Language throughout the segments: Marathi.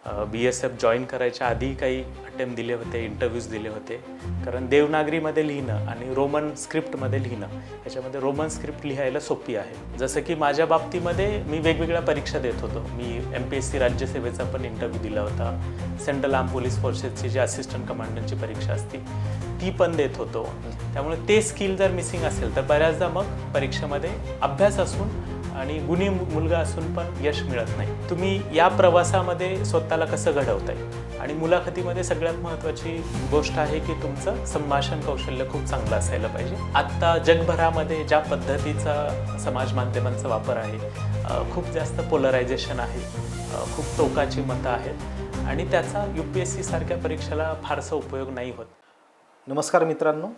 BSF जॉईन करायच्या आधी काही अटेम्प्ट दिले होते, इंटरव्ह्यूज दिले होते. कारण देवनागरीमध्ये लिहिणं आणि रोमन स्क्रिप्टमध्ये लिहिणं, याच्यामध्ये रोमन स्क्रिप्ट लिहायला सोपी आहे. जसं की माझ्या बाबतीमध्ये मी वेगवेगळ्या परीक्षा देत होतो. मी MPSC राज्यसेवेचा पण इंटरव्ह्यू दिला होता. सेंट्रल आर्म पोलीस फोर्सेसची जी असिस्टंट कमांडंटची परीक्षा असते ती पण देत होतो. त्यामुळे ते स्किल जर मिसिंग असेल तर बऱ्याचदा मग परीक्षेमध्ये अभ्यास असून आणि गुणी मुलगा असून पण यश मिळत नाही. तुम्ही या प्रवासामध्ये स्वतःला कसं घडवताय आणि मुलाखतीमध्ये सगळ्यात महत्त्वाची गोष्ट आहे की तुमचं संभाषण कौशल्य खूप चांगलं असायला पाहिजे. आत्ता जगभरामध्ये ज्या पद्धतीचा समाज माध्यमांचा वापर आहे, खूप जास्त पोलरायझेशन आहे, खूप टोकाची मतं आहेत आणि त्याचा UPSC सारख्या परीक्षेला फारसा उपयोग नाही होत. नमस्कार मित्रांनो,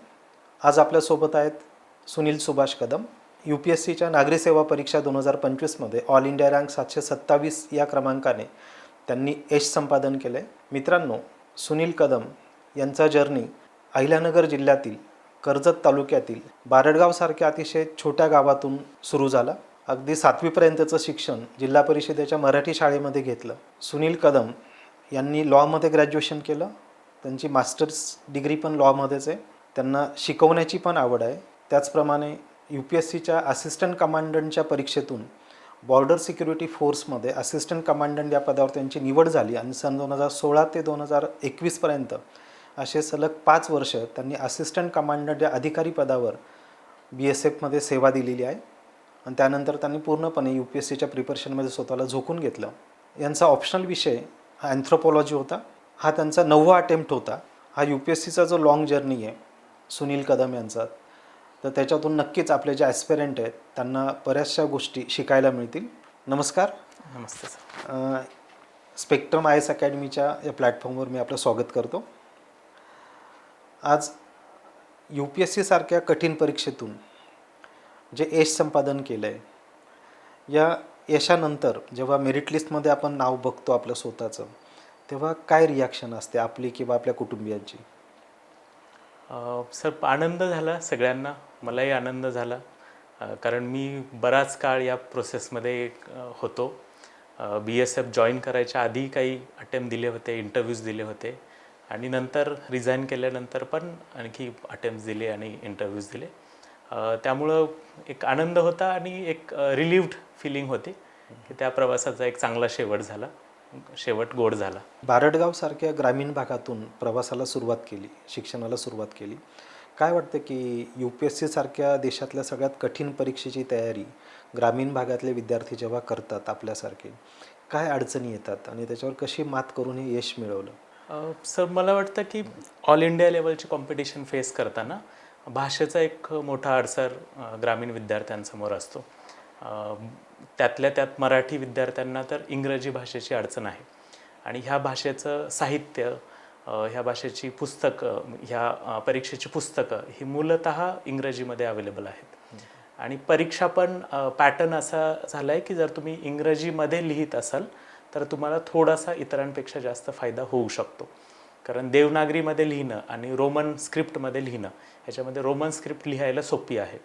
आज आपल्यासोबत आहेत सुनील सुभाष कदम. UPSCच्या नागरी सेवा परीक्षा 2025मध्ये ऑल इंडिया रँक 727 या क्रमांकाने त्यांनी यश संपादन केले. मित्रांनो, सुनील कदम यांचा जर्नी अहिल्यानगर जिल्ह्यातील कर्जत तालुक्यातील बारडगावसारख्या अतिशय छोट्या गावातून सुरू झाला. अगदी 7वीपर्यंतचं शिक्षण जिल्हा परिषदेच्या मराठी शाळेमध्ये घेतलं. सुनील कदम यांनी लॉमध्ये ग्रॅज्युएशन केलं. त्यांची मास्टर्स डिग्री पण लॉमध्येच आहे. त्यांना शिकवण्याची पण आवड आहे. त्याचप्रमाणे UPSCच्या असिस्टंट कमांडंटच्या परीक्षेतून बॉर्डर सिक्युरिटी फोर्समध्ये असिस्टंट कमांडंट या पदावर त्यांची निवड झाली आणि सन 2016 ते 2021पर्यंत असे सलग 5 वर्ष त्यांनी असिस्टंट कमांडंट या अधिकारी पदावर BSFमध्ये सेवा दिलेली आहे. आणि त्यानंतर त्यांनी पूर्णपणे UPSCच्या प्रिपरेशनमध्ये स्वतःला झोकून घेतलं. यांचा ऑप्शनल विषय हा अँथ्रोपॉलॉजी होता. हा त्यांचा 9वा अटेम्प्ट होता. हा UPSCचा जो लॉंग जर्नी आहे सुनील कदम यांचा, तर त्याच्यातून नक्कीच आपले जे ॲस्पिरंट आहेत त्यांना बऱ्याचशा गोष्टी शिकायला मिळतील. नमस्कार. नमस्ते सर. स्पेक्ट्रम IAS अकॅडमीच्या या प्लॅटफॉर्मवर मी आपलं स्वागत करतो. आज UPSC सारख्या कठीण परीक्षेतून जे यश संपादन केलं आहे, या यशानंतर जेव्हा मेरिट लिस्टमध्ये आपण नाव बघतो आपलं स्वतःचं, तेव्हा काय रिॲक्शन असते आपली किंवा आपल्या कुटुंबियांची? सर, आनंद झाला सगळ्यांना, मलाही आनंद झाला. कारण मी बराच काळ या प्रोसेसमध्ये होतो. BSF जॉईन करायच्या आधी काही अटेम्प्ट दिले होते, इंटरव्ह्यूज दिले होते आणि नंतर रिझाईन केल्यानंतर पण आणखी अटेम्प्ट दिले आणि इंटरव्ह्यूज दिले. त्यामुळं एक आनंद होता आणि एक रिलीव्ड फिलिंग होती की त्या प्रवासाचा एक चांगला शेवट गोड झाला. बारडगावसारख्या ग्रामीण भागातून प्रवासाला सुरुवात केली, शिक्षणाला सुरुवात केली. काय वाटतं की UPSC सारख्या देशातल्या सगळ्यात कठीण परीक्षेची तयारी ग्रामीण भागातले विद्यार्थी जेव्हा करतात आपल्यासारखे, काय अडचणी येतात आणि त्याच्यावर कशी मात करून हे यश मिळवलं? सर, मला वाटतं की ऑल इंडिया लेवलची कॉम्पिटिशन फेस करताना भाषेचा एक मोठा अडसर ग्रामीण विद्यार्थ्यांसमोर असतो. त्यातल्या त्यात मराठी विद्यार्थ्यांना तर इंग्रजी भाषेची अडचण आहे आणि ह्या भाषेचं साहित्य, ह्या भाषेची पुस्तकं, ह्या परीक्षेची पुस्तकं ही मूलतः इंग्रजीमध्ये अवेलेबल आहेत. आणि परीक्षा पण पॅटर्न असा झाला आहे की जर तुम्ही इंग्रजीमध्ये लिहित असाल तर तुम्हाला थोडासा इतरांपेक्षा जास्त फायदा होऊ शकतो. कारण देवनागरीमध्ये लिहिणं आणि रोमन स्क्रिप्टमध्ये लिहिणं, ह्याच्यामध्ये रोमन स्क्रिप्ट लिहायला सोपी आहे.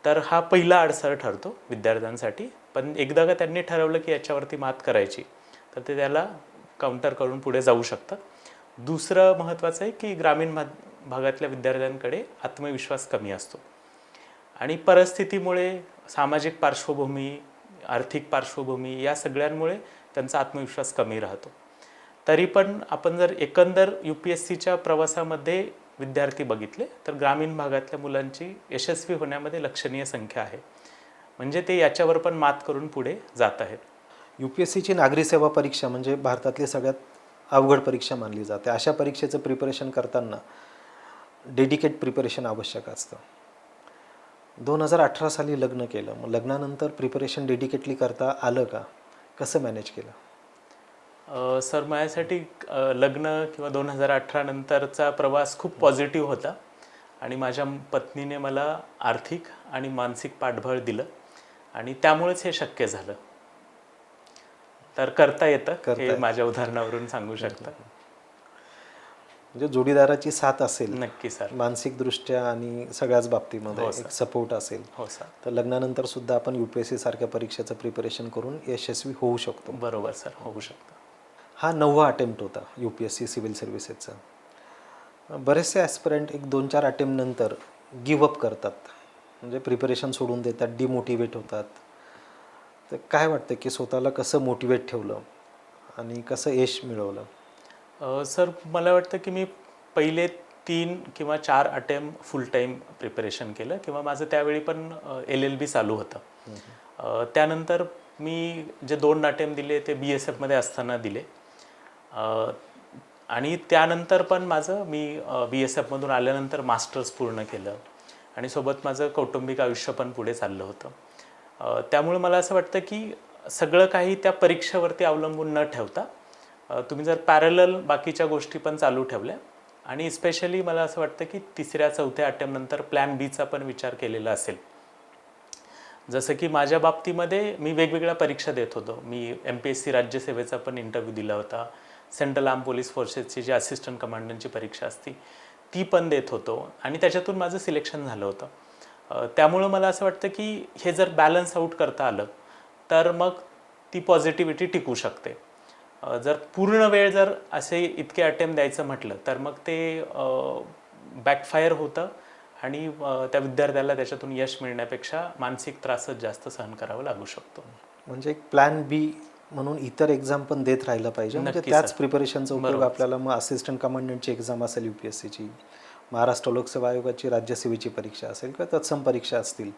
तर हा पहिला अडसर ठरतो विद्यार्थ्यांसाठी. पण एकदा का त्यांनी ठरवलं की याच्यावरती मात करायची तर ते त्याला काउंटर करून पुढे जाऊ शकतात. दुसरं महत्त्वाचं आहे की ग्रामीण भागातल्या विद्यार्थ्यांकडे आत्मविश्वास कमी असतो आणि परिस्थितीमुळे, सामाजिक पार्श्वभूमी, आर्थिक पार्श्वभूमी या सगळ्यांमुळे त्यांचा आत्मविश्वास कमी राहतो. तरी पण आपण जर एकंदर UPSCच्या प्रवासामध्ये विद्यार्थी बघितले तर ग्रामीण भागातल्या मुलांची यशस्वी होण्यामध्ये लक्षणीय संख्या आहे. म्हणजे ते याच्यावर पण मात करून पुढे जात आहेत. UPSCची नागरी सेवा परीक्षा म्हणजे भारतातली सगळ्यात अवघड परीक्षा मानली जाते. अशा परीक्षेचं प्रिपरेशन करताना डेडिकेट प्रिपरेशन आवश्यक असतं. 2018 साली लग्न केलं. मग लग्नानंतर प्रिपरेशन डेडिकेटली करता आलं का? कसं मॅनेज केलं? सर, माझ्यासाठी लग्न किंवा 2018 नंतरचा प्रवास खूप पॉझिटिव्ह होता आणि माझ्या पत्नीने मला आर्थिक आणि मानसिक पाठबळ दिलं आणि त्यामुळेच हे शक्य झालं. तर करता येतं हे माझ्या उदाहरणावरून सांगू शकता. म्हणजे जोडीदाराची साथ असेल, नक्की सर, मानसिकदृष्ट्या आणि सगळ्याच बाबतीमध्ये एक सपोर्ट असेल, हो सर, तर लग्नानंतर सुद्धा आपण UPSC सारख्या परीक्षेचं प्रिपरेशन करून यशस्वी होऊ शकतो. बरोबर सर, होऊ शकतं. हा 9वा अटेम्प्ट होता UPSC सिव्हिल सर्व्हिसेसचा. बरेचसे ॲस्पिरंट एक 2-4 अटेम्प्ट नंतर गिवअप करतात, म्हणजे प्रिपरेशन सोडून देतात, डिमोटिवेट होतात. तर काय वाटतं की स्वतःला कसं मोटिवेट ठेवलं आणि कसं यश मिळवलं? सर मला वाटतं की मी पहिले 3 किंवा 4 अटेम्प्ट फुल टाईम प्रिपरेशन केलं किंवा माझं त्यावेळी पण LLB चालू होतं. त्यानंतर मी जे 2 अटेम्प्ट दिले ते BSFमध्ये असताना दिले. आणि त्यानंतर पण मी BSFमधून आल्यानंतर मास्टर्स पूर्ण केलं आणि सोबत माझं कौटुंबिक आयुष्य पण पुढे चाललं होतं. त्यामुळे मला असं वाटतं की सगळं काही त्या परीक्षेवरती अवलंबून न ठेवता तुम्ही जर पॅरलल बाकीच्या गोष्टी पण चालू ठेवल्या आणि स्पेशली मला असं वाटतं की 3ऱ्या-4थ्या अटेम्प्ट नंतर प्लॅन बीचा पण विचार केलेला असेल. जसं की माझ्या बाबतीमध्ये मी वेगवेगळ्या परीक्षा देत होतो. मी MPSC राज्यसेवेचा पण इंटरव्ह्यू दिला होता. सेंट्रल आर्म पोलीस फोर्सेसची जी असिस्टंट कमांडंटची परीक्षा असती ती पण देत होतो आणि त्याच्यातून माझं सिलेक्शन झालं होतं. त्यामुळं मला असं वाटतं की हे जर बॅलन्स आऊट करता आलं तर मग ती पॉझिटिव्हिटी टिकू शकते. जर पूर्ण वेळ जर असे इतके अटेम्प्ट द्यायचं म्हटलं तर मग ते बॅकफायर होतं आणि त्या विद्यार्थ्याला त्याच्यातून यश मिळण्यापेक्षा मानसिक त्रासच जास्त सहन करावा लागू शकतो. म्हणजे एक प्लॅन बी म्हणून इतर एक्झाम पण देत राहिलं पाहिजे, म्हणजे नक्की त्याच सर. प्रिपरेशनचा उपयोग बरोबर. आपल्याला मग असिस्टंट कमांडंटची एक्झाम असेल UPSCची, महाराष्ट्र लोकसेवा आयोगाची राज्यसेवेची परीक्षा असेल किंवा तत्सम परीक्षा असतील,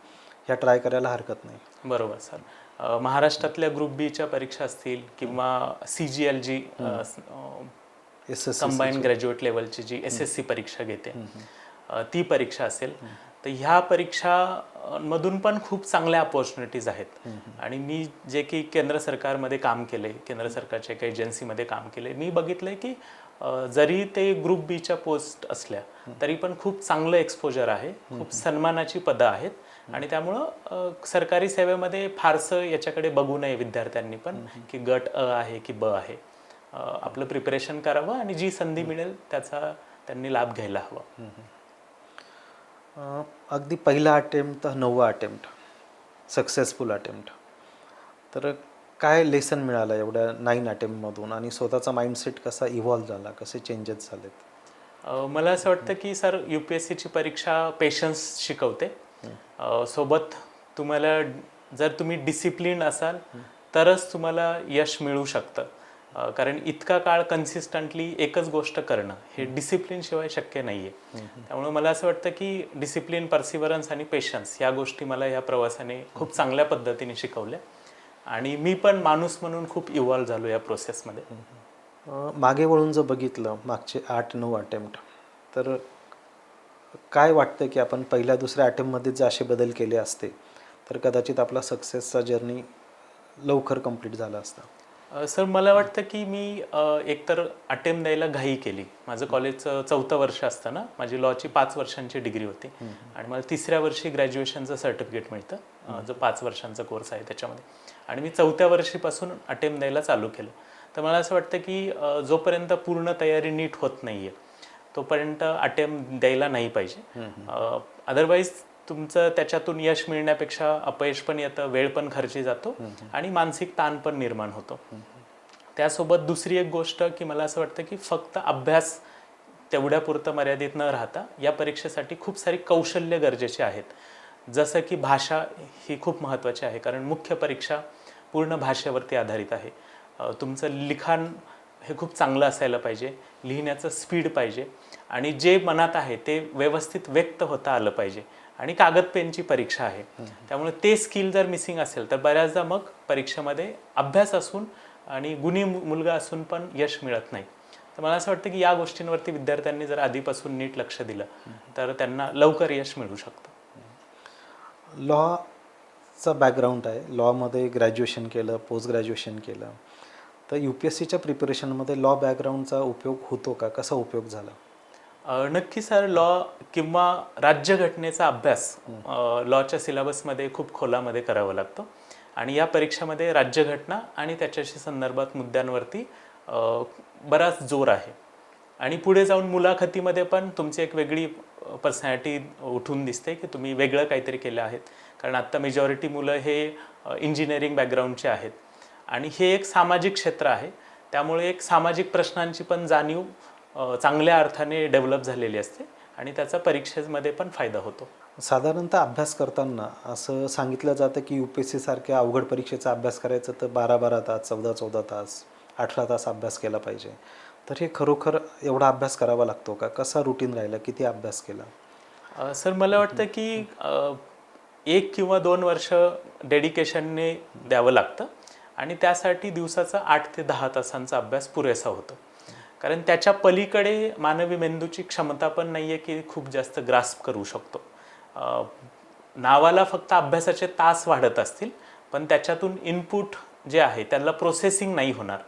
ह्या ट्राय करायला हरकत नाही. बरोबर सर. महाराष्ट्रातल्या ग्रुप बीच्या परीक्षा असतील किंवा CGL कंबाईन SSC ग्रॅज्युएट लेवलची जी SSC परीक्षा घेते ती परीक्षा असेल तर ह्या परीक्षामधून पण खूप चांगल्या अपॉर्च्युनिटीज आहेत. आणि मी जे की केंद्र सरकारमध्ये काम केले, केंद्र सरकारच्या एका एजन्सीमध्ये काम केले, मी बघितलं आहे की जरी ते ग्रुप बीच्या पोस्ट असल्या तरी पण खूप चांगलं एक्सपोजर आहे, खूप सन्मानाची पदं आहेत आणि त्यामुळं सरकारी सेवेमध्ये फारसं याच्याकडे बघू नये विद्यार्थ्यांनी पण की गट अ आहे की ब आहे. आपलं प्रिपरेशन करावं आणि जी संधी मिळेल त्याचा त्यांनी लाभ घ्यायला हवा. अगदी पहिला अटेम्प्ट तर 9वा अटेम्प्ट सक्सेसफुल अटेम्प्ट, तर काय लेसन मिळालं एवढ्या 9 अटेम्प्टमधून आणि स्वतःचा माइंडसेट कसा इव्हॉल्व झाला, कसे चेंजेस झालेत? मला असं वाटतं की सर UPSCची परीक्षा पेशन्स शिकवते. सोबत तुम्हाला जर तुम्ही डिसिप्लिन असाल तरच तुम्हाला यश मिळू शकतं. कारण इतका काळ कन्सिस्टंटली एकच गोष्ट करणं हे डिसिप्लिनशिवाय शक्य नाही आहे. त्यामुळे मला असं वाटतं की डिसिप्लिन, पर्सिव्हरन्स आणि पेशन्स ह्या गोष्टी मला या प्रवासाने खूप चांगल्या पद्धतीने शिकवल्या आणि मी पण माणूस म्हणून खूप इव्हॉल्व झालो या प्रोसेसमध्ये. मागे वळून जर बघितलं मागचे 8-9 अटेम्प्ट, तर काय वाटतं की आपण पहिल्या दुसऱ्या अटेम्प्टमध्ये जर असे बदल केले असते तर कदाचित आपला सक्सेसचा जर्नी लवकर कंप्लीट झाला असता? सर मला वाटतं की मी एकतर अटेम्प्ट द्यायला घाई केली. माझं कॉलेजचं 4थं वर्ष असताना माझी लॉची 5 वर्षांची डिग्री होती आणि मला 3ऱ्या वर्षी ग्रॅज्युएशनचं सर्टिफिकेट मिळतं, जो 5 वर्षांचा कोर्स आहे त्याच्यामध्ये. आणि मी 4थ्या वर्षीपासून अटेम्प्ट द्यायला चालू केलं. तर मला असं वाटतं की जोपर्यंत पूर्ण तयारी नीट होत नाही आहे तोपर्यंत अटेम्प्ट द्यायला नाही पाहिजे. अदरवाईज तुमचं त्याच्यातून यश मिळण्यापेक्षा अपयश पण येतं, वेळ पण खर्ची जातो आणि मानसिक ताण पण निर्माण होतो. त्यासोबत दुसरी एक गोष्ट की मला असं वाटतं की फक्त अभ्यास तेवढ्यापुरतं मर्यादित न राहता या परीक्षेसाठी खूप सारी कौशल्य गरजेचे आहेत. जसं की भाषा ही खूप महत्त्वाची आहे, कारण मुख्य परीक्षा पूर्ण भाषेवरती आधारित आहे. तुमचं लिखाण हे खूप चांगलं असायला पाहिजे, लिहिण्याचं स्पीड पाहिजे आणि जे मनात आहे ते व्यवस्थित व्यक्त होता आलं पाहिजे आणि कागद पेनची परीक्षा आहे. त्यामुळे ते स्किल जर मिसिंग असेल तर बऱ्याचदा मग परीक्षेमध्ये अभ्यास असून आणि गुणी मुलगा असून पण यश मिळत नाही. तर मला असं वाटतं की या गोष्टींवरती विद्यार्थ्यांनी जर आधीपासून नीट लक्ष दिलं तर त्यांना लवकर यश मिळू शकतं. लॉचा बॅकग्राऊंड आहे, लॉमध्ये ग्रॅज्युएशन केलं, पोस्ट ग्रॅज्युएशन केलं, तर UPSCच्या प्रिपरेशनमध्ये लॉ बॅकग्राऊंडचा उपयोग होतो का? कसा उपयोग झाला? नक्की सर. लॉ किंवा राज्यघटनेचा अभ्यास लॉच्या सिलेबसमध्ये खूप खोलामध्ये करावा लागतो आणि या परीक्षेमध्ये राज्यघटना आणि त्याच्याशी संदर्भात मुद्द्यांवरती बराच जोर आहे. आणि पुढे जाऊन मुलाखतीमध्ये पण तुमची एक वेगळी पर्सनॅलिटी उठून दिसते की तुम्ही वेगळं काहीतरी केलं आहेत. कारण आत्ता मेजॉरिटी मुलं हे इंजिनिअरिंग बॅकग्राऊंडचे आहेत आणि हे एक सामाजिक क्षेत्र आहे. त्यामुळे एक सामाजिक प्रश्नांची पण जाणीव चांगल्या अर्थाने डेव्हलप झालेली असते आणि त्याचा परीक्षेमध्ये पण फायदा होतो. साधारणतः अभ्यास करताना असं सांगितलं जातं की UPSC सारख्या अवघड परीक्षेचा अभ्यास करायचं तर 12-12 तास, 14-14 तास, 18 तास अभ्यास केला पाहिजे. तर हे खरोखर एवढा अभ्यास करावा लागतो का? कसा रुटीन राहिला? किती अभ्यास केला? सर मला वाटतं की 1 किंवा 2 वर्ष डेडिकेशनने द्यावं लागतं आणि त्यासाठी दिवसाचा 8 ते 10 तासांचा अभ्यास पुरेसा होतो. कारण त्याच्या पलीकडे मानवी मेंदूची क्षमता पण नाही आहे की खूप जास्त ग्रास्प करू शकतो. नावाला फक्त अभ्यासाचे तास वाढत असतील पण त्याच्यातून इनपुट जे आहे त्याला प्रोसेसिंग नाही होणार.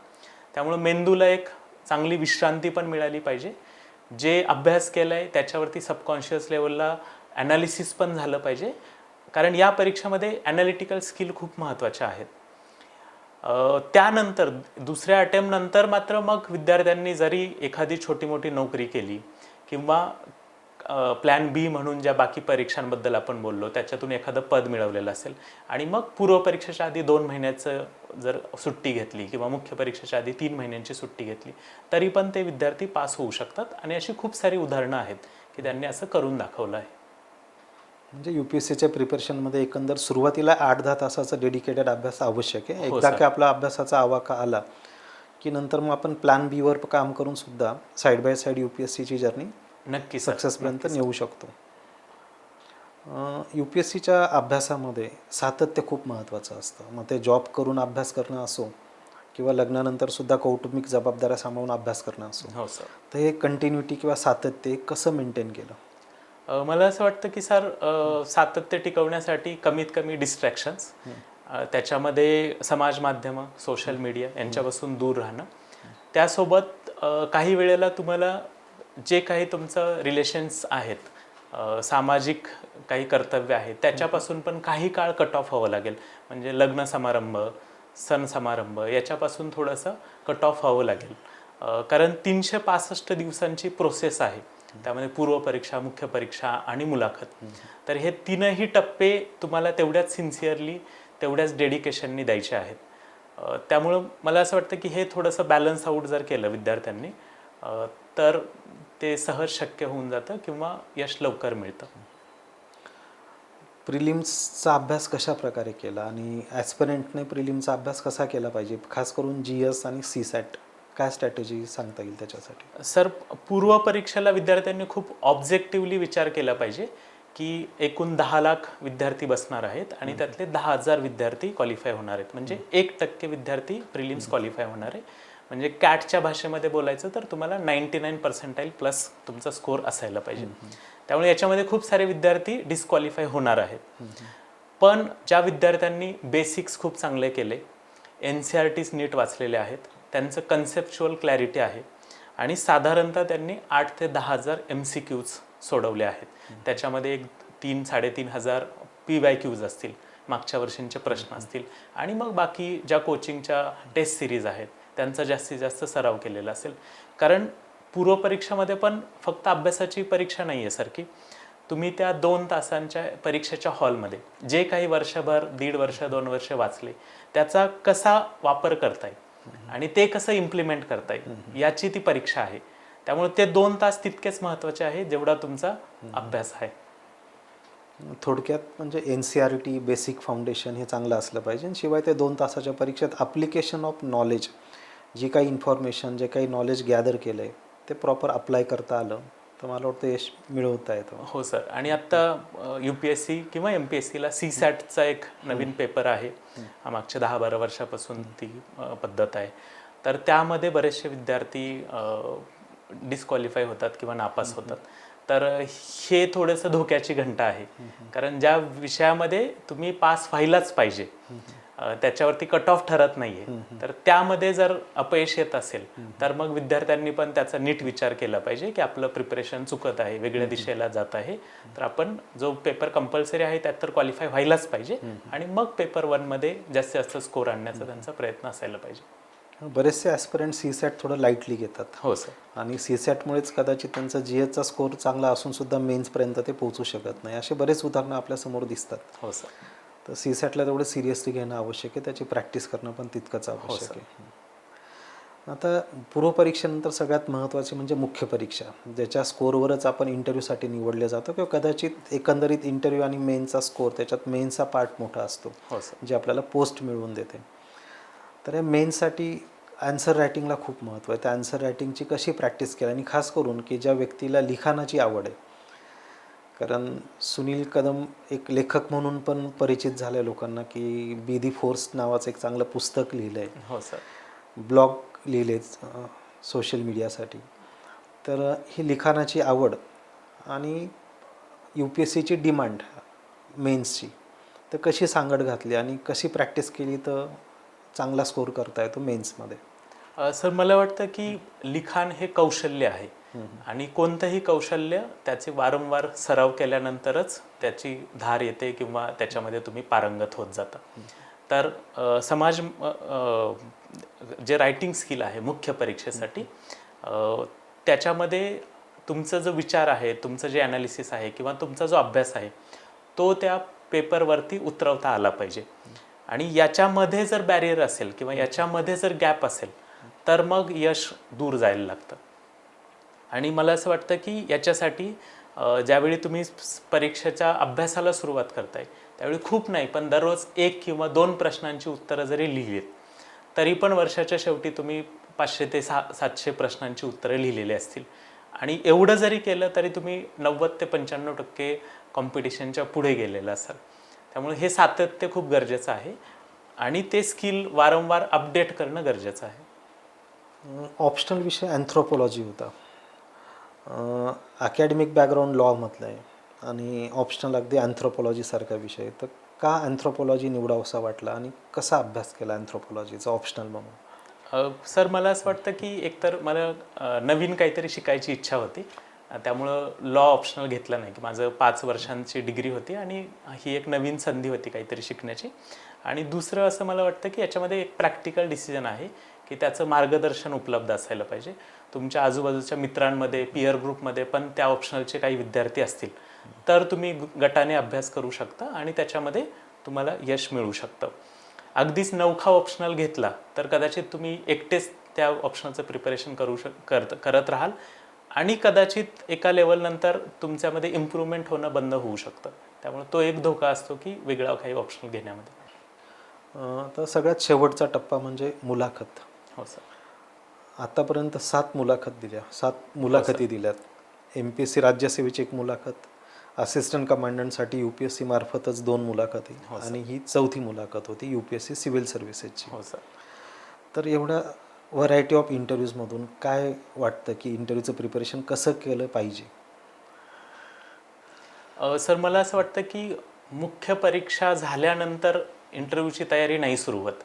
त्यामुळे मेंदूला एक चांगली विश्रांती पण मिळाली पाहिजे. जे अभ्यास केला आहे त्याच्यावरती सबकॉन्शियस लेवलला ॲनालिसिस पण झालं पाहिजे, कारण या परीक्षेमध्ये ॲनालिटिकल स्किल खूप महत्त्वाच्या आहेत. त्यानंतर दुसऱ्या अटेम्प्टनंतर मात्र मग विद्यार्थ्यांनी जरी एखादी छोटी मोठी नोकरी केली किंवा प्लॅन बी म्हणून ज्या बाकी परीक्षांबद्दल आपण बोललो त्याच्यातून एखादं पद मिळवलेलं असेल आणि मग पूर्वपरीक्षेच्या आधी 2 महिन्याचं जर सुट्टी घेतली किंवा मुख्य परीक्षेच्या आधी 3 महिन्यांची सुट्टी घेतली तरी पण ते विद्यार्थी पास होऊ शकतात. आणि अशी खूप सारी उदाहरणं आहेत की त्यांनी असं करून दाखवलं आहे. म्हणजे UPSCच्या प्रिपरेशनमध्ये एकंदर सुरुवातीला 8-10 तासाचा डेडिकेटेड अभ्यास आवश्यक आहे. हो एकदा सर. की आपला अभ्यासाचा आवाका आला की नंतर मग आपण प्लॅन बीवर काम करून सुद्धा साईड बाय साईड UPSCची जर्नी नक्की सर, सक्सेसपर्यंत नक्की सर. नेऊ शकतो. UPSCच्या अभ्यासामध्ये सातत्य खूप महत्त्वाचं असतं. मग ते जॉब करून अभ्यास करणं असो किंवा लग्नानंतर सुद्धा कौटुंबिक जबाबदाऱ्या सांभाळून अभ्यास करणं असो, हो सर. तर हे कंटिन्युटी किंवा सातत्य कसं मेंटेन केलं? मला असं वाटतं की सर सातत्य टिकवण्यासाठी कमीत कमी डिस्ट्रॅक्शन्स, त्याच्यामध्ये समाज माध्यमं, सोशल मीडिया यांच्यापासून दूर राहणं. त्यासोबत काही वेळेला तुम्हाला जे काही तुमचं रिलेशन्स आहेत, सामाजिक काही कर्तव्य आहेत त्याच्यापासून पण काही काळ कट ऑफ व्हावं लागेल. म्हणजे लग्न समारंभ, सण समारंभ याच्यापासून थोडंसं कट ऑफ व्हावं लागेल. कारण 365 दिवसांची प्रोसेस आहे. त्यामध्ये पूर्वपरीक्षा, मुख्य परीक्षा आणि मुलाखत. तर हे तीनही टप्पे तुम्हाला तेवढ्याच सिन्सिअरली, तेवढ्याच डेडिकेशननी द्यायचे आहेत. त्यामुळं मला असं वाटतं की हे थोडंसं बॅलन्स आऊट जर केलं विद्यार्थ्यांनी तर ते सहज शक्य होऊन जातं किंवा यश लवकर मिळतं. प्रिलिम्सचा अभ्यास कशा प्रकारे केला आणि ॲस्पिरंटने प्रिलिमचा अभ्यास कसा केला पाहिजे? खास करून GS आणि CSAT काय स्ट्रॅटेजी सांगता येईल त्याच्यासाठी? सर पूर्वपरीक्षेला विद्यार्थ्यांनी खूप ऑब्जेक्टिव्हली विचार केला पाहिजे की एकूण 10 लाख विद्यार्थी बसणार आहेत आणि त्यातले 10,000 विद्यार्थी क्वालिफाय होणार आहेत. म्हणजे 1% विद्यार्थी प्रिलिम्स क्वालिफाय होणार आहे. म्हणजे कॅटच्या भाषेमध्ये बोलायचं तर तुम्हाला 99% प्लस तुमचा स्कोअर असायला पाहिजे. त्यामुळे याच्यामध्ये खूप सारे विद्यार्थी डिस्क्वालिफाय होणार आहेत. पण ज्या विद्यार्थ्यांनी बेसिक्स खूप चांगले केले, NCERTs नीट वाचलेले आहेत, त्यांचं कन्सेप्च्युअल क्लॅरिटी आहे आणि साधारणतः त्यांनी 8 ते 10,000 MCQs सोडवले आहेत. त्याच्यामध्ये एक 3-3,500 PYQs असतील, मागच्या वर्षींचे प्रश्न असतील आणि मग बाकी ज्या कोचिंगच्या टेस्ट सिरीज आहेत त्यांचा जास्तीत जास्त सराव केलेला असेल. कारण पूर्वपरीक्षेमध्ये पण फक्त अभ्यासाची परीक्षा नाही आहे सर, की तुम्ही त्या 2 तासांच्या परीक्षेच्या हॉलमध्ये जे काही वर्षभर, 1.5 वर्ष, 2 वर्ष वाचले त्याचा कसा वापर करताय आणि ते कसं इम्प्लिमेंट करताय याची ती परीक्षा आहे. त्यामुळे ते 2 तास तितकेच महत्त्वाचे आहे जेवढा तुमचा अभ्यास आहे. थोडक्यात म्हणजे NCERT बेसिक फाउंडेशन हे चांगलं असलं पाहिजे. शिवाय ते 2 तासाच्या परीक्षेत ॲप्लिकेशन ऑफ नॉलेज, जी काही इन्फॉर्मेशन, जे काही नॉलेज गॅदर केलं आहे ते प्रॉपर अप्लाय करता आलं तर मला वाटतं यश मिळवता येतं. हो सर. आणि आत्ता UPSC किंवा MPSCला CSATचा एक नवीन पेपर आहे. मागच्या 10-12 वर्षापासून ती पद्धत आहे. तर त्यामध्ये बरेचसे विद्यार्थी डिस्क्वालिफाय होतात किंवा नापास होतात. तर हे थोडंसं धोक्याची घंटा आहे. कारण ज्या विषयामध्ये तुम्ही पास व्हायलाच पाहिजे, त्याच्यावरती कट ऑफ ठरत नाही आहे, तर त्यामध्ये जर अपयश येत असेल तर मग विद्यार्थ्यांनी पण त्याचा नीट विचार केला पाहिजे की आपलं प्रिपरेशन चुकत आहे, वेगळ्या दिशेला जात आहे. तर आपण जो पेपर कंपल्सरी आहे त्यात तर क्वालिफाय व्हायलाच पाहिजे आणि मग पेपर 1मध्ये जास्तीत जास्त स्कोर आणण्याचा त्यांचा प्रयत्न असायला पाहिजे. बरेचसे ॲस्पिरंट CSAT थोडं लाईटली घेतात. हो सर. आणि CSATमुळेच कदाचित त्यांचा GSचा स्कोअर चांगला असून सुद्धा मेन्सपर्यंत ते पोहोचू शकत नाही. असे बरेच उदाहरणं आपल्यासमोर दिसतात. हो सर. तर CSATला तेवढं सिरियसली घेणं आवश्यक आहे, त्याची प्रॅक्टिस करणं पण तितकंच आवश्यक आहे. आता पूर्वपरीक्षेनंतर सगळ्यात महत्त्वाची म्हणजे मुख्य परीक्षा, ज्याच्या स्कोअरवरच आपण इंटरव्ह्यूसाठी निवडले जातो किंवा कदाचित एकंदरीत इंटरव्ह्यू आणि मेनचा स्कोअर, त्याच्यात मेनचा पार्ट मोठा असतो हो सर. जे आपल्याला पोस्ट मिळवून देते. तर या मेन्ससाठी ॲन्सर रायटिंगला खूप महत्त्व आहे. त्या ॲन्सर रायटिंगची कशी प्रॅक्टिस केली आणि खास करून की ज्या व्यक्तीला लिखाणाची आवड आहे, कारण सुनील कदम एक लेखक म्हणून पण परिचित झाले लोकांना, की बी दी फोर्स नावाचं एक चांगलं पुस्तक लिहिलं आहे, हो सर. ब्लॉग लिहिलेच सोशल मीडियासाठी. तर ही लिखाणाची आवड आणि यू पी एस सीची डिमांड मेन्सची, तर कशी सांगड घातली आणि कशी प्रॅक्टिस केली तर चांगला स्कोअर करता येतो मेन्समध्ये? सर मला वाटतं की लिखाण हे कौशल्य आहे आणि कोणतंही कौशल्य त्याचे वारंवार सराव केल्यानंतरच त्याची धार येते किंवा त्याच्यामध्ये तुम्ही पारंगत होत जाता. तर जे रायटिंग स्किल आहे मुख्य परीक्षेसाठी, त्याच्यामध्ये तुमचा जो विचार आहे, तुमचं जे ॲनालिसिस आहे किंवा तुमचा जो अभ्यास आहे तो त्या पेपरवरती उतरवता आला पाहिजे. आणि याच्यामध्ये जर बॅरियर असेल किंवा याच्यामध्ये जर गॅप असेल तर मग यश दूर जायला लागतं. आणि मला असं वाटतं की याच्यासाठी ज्यावेळी तुम्ही परीक्षेच्या अभ्यासाला सुरुवात करताय त्यावेळी खूप नाही पण दररोज 1 किंवा 2 प्रश्नांची उत्तरं जरी लिहिलीत तरी पण वर्षाच्या शेवटी तुम्ही 500 ते 700 प्रश्नांची उत्तरं लिहिलेली असतील. आणि एवढं जरी केलं तरी तुम्ही 90 ते 95% कॉम्पिटिशनच्या पुढे गेलेलं असाल. त्यामुळे हे सातत्य खूप गरजेचं आहे आणि ते स्किल वारंवार अपडेट करणं गरजेचं आहे. ऑप्शनल विषय अँथ्रोपॉलॉजी होता. अकॅडमिक बॅकग्राऊंड लॉमधलं आहे आणि ऑप्शनल अगदी अँथ्रोपॉलॉजीसारखा विषय. तर का अँथ्रोपॉलॉजी निवडावासा वाटला आणि कसा अभ्यास केला अँथ्रोपॉलॉजीचा ऑप्शनल म्हणून? सर मला असं वाटतं की एकतर मला नवीन काहीतरी शिकायची इच्छा होती. त्यामुळं लॉ ऑप्शनल घेतलं नाही की माझं 5 वर्षांची डिग्री होती आणि ही एक नवीन संधी होती काहीतरी शिकण्याची. आणि दुसरं असं मला वाटतं की याच्यामध्ये एक प्रॅक्टिकल डिसिजन आहे की त्याचं मार्गदर्शन उपलब्ध असायला पाहिजे. तुमच्या आजूबाजूच्या मित्रांमध्ये, पीअर ग्रुपमध्ये पण त्या ऑप्शनलचे काही विद्यार्थी असतील तर तुम्ही गटाने अभ्यास करू शकता आणि त्याच्यामध्ये तुम्हाला यश मिळू शकतं. अगदीच नवखा ऑप्शनल घेतला तर कदाचित तुम्ही एकटेच त्या ऑप्शनलचं प्रिपरेशन करत राहाल आणि कदाचित एका लेवलनंतर तुमच्यामध्ये इम्प्रूव्हमेंट होणं बंद होऊ शकतं. त्यामुळे तो एक धोका असतो की वेगळा काही ऑप्शनल घेण्यामध्ये. तर सगळ्यात शेवटचा टप्पा म्हणजे मुलाखत. हो सर. आतापर्यंत 7 मुलाखती दिल्यात. एम पी एस सी राज्यसेवेची 1 मुलाखत, असिस्टंट कमांडंटसाठी यू पी एस सी मार्फतच 2 मुलाखती आणि ही 4थी मुलाखत होती U P S C civil सर्व्हिसेसची. हो सर. तर एवढ्या व्हरायटी ऑफ इंटरव्ह्यूजमधून काय वाटतं की इंटरव्ह्यूचं प्रिपरेशन कसं केलं पाहिजे? सर मला असं वाटतं की मुख्य परीक्षा झाल्यानंतर इंटरव्ह्यूची तयारी नाही सुरू होत.